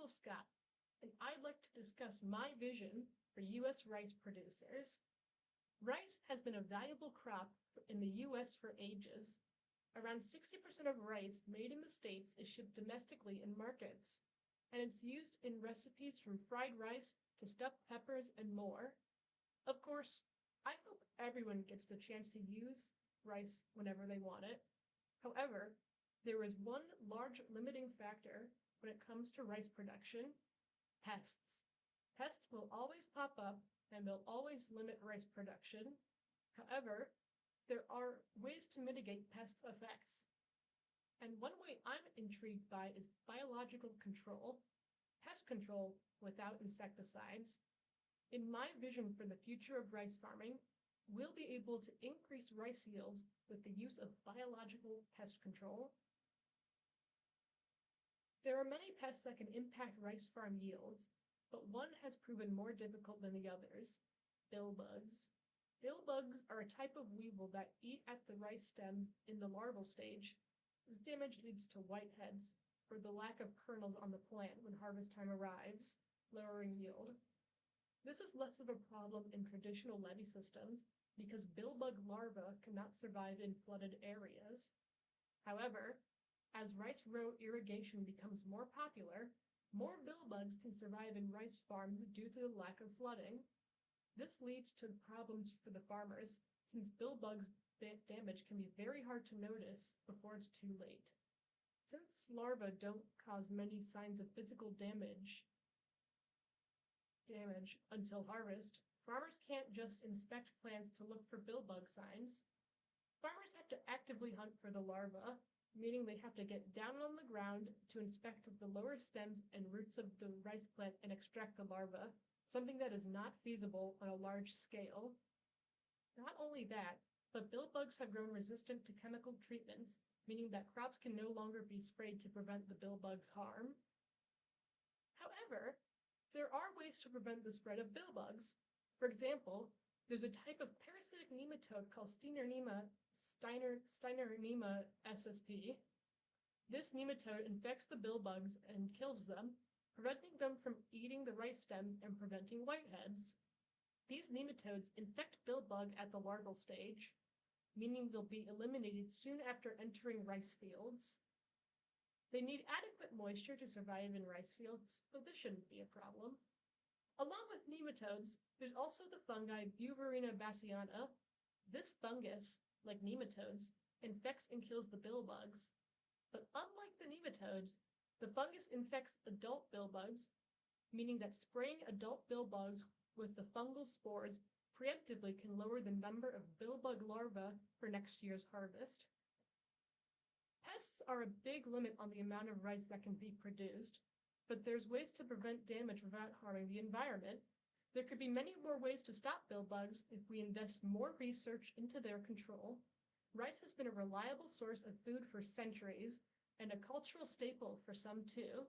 Michael Scott, and I'd like to discuss my vision for U.S. rice producers. Rice has been a valuable crop in the U.S. for ages. Around 60% of rice made in the States is shipped domestically in markets, and it's used in recipes from fried rice to stuffed peppers and more. Of course, I hope everyone gets the chance to use rice whenever they want it. However, there is one large limiting factor when it comes to rice production: pests. Pests will always pop up and they'll always limit rice production. However, there are ways to mitigate pests' effects. And one way I'm intrigued by is biological control, pest control without insecticides. In my vision for the future of rice farming, we'll be able to increase rice yields with the use of biological pest control. There are many pests that can impact rice farm yields, but one has proven more difficult than the others: billbugs. Billbugs are a type of weevil that eat at the rice stems in the larval stage. This damage leads to whiteheads, or the lack of kernels on the plant when harvest time arrives, lowering yield. This is less of a problem in traditional levee systems because billbug larvae cannot survive in flooded areas. However, as rice row irrigation becomes more popular, more billbugs can survive in rice farms due to the lack of flooding. This leads to problems for the farmers, since billbugs' damage can be very hard to notice before it's too late. Since larvae don't cause many signs of physical damage until harvest, farmers can't just inspect plants to look for billbug signs. Farmers have to actively hunt for the larvae, meaning they have to get down on the ground to inspect the lower stems and roots of the rice plant and extract the larvae, something that is not feasible on a large scale. Not only that, but billbugs have grown resistant to chemical treatments, meaning that crops can no longer be sprayed to prevent the billbugs' harm. However, there are ways to prevent the spread of billbugs. For example, there's a type of parasitic nematode called Steinernema ssp. This nematode infects the billbugs and kills them, preventing them from eating the rice stems and preventing whiteheads. These nematodes infect billbug at the larval stage, meaning they'll be eliminated soon after entering rice fields. They need adequate moisture to survive in rice fields, but this shouldn't be a problem. Along with nematodes, there's also the fungi Buvarina bassiana. This fungus, like nematodes, infects and kills the billbugs. But unlike the nematodes, the fungus infects adult billbugs, meaning that spraying adult billbugs with the fungal spores preemptively can lower the number of billbug larvae for next year's harvest. Pests are a big limit on the amount of rice that can be produced, but there's ways to prevent damage without harming the environment. There could be many more ways to stop billbugs if we invest more research into their control. Rice has been a reliable source of food for centuries, and a cultural staple for some too.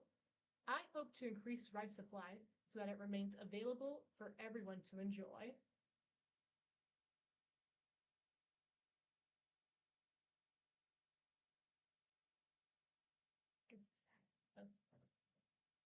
I hope to increase rice supply so that it remains available for everyone to enjoy.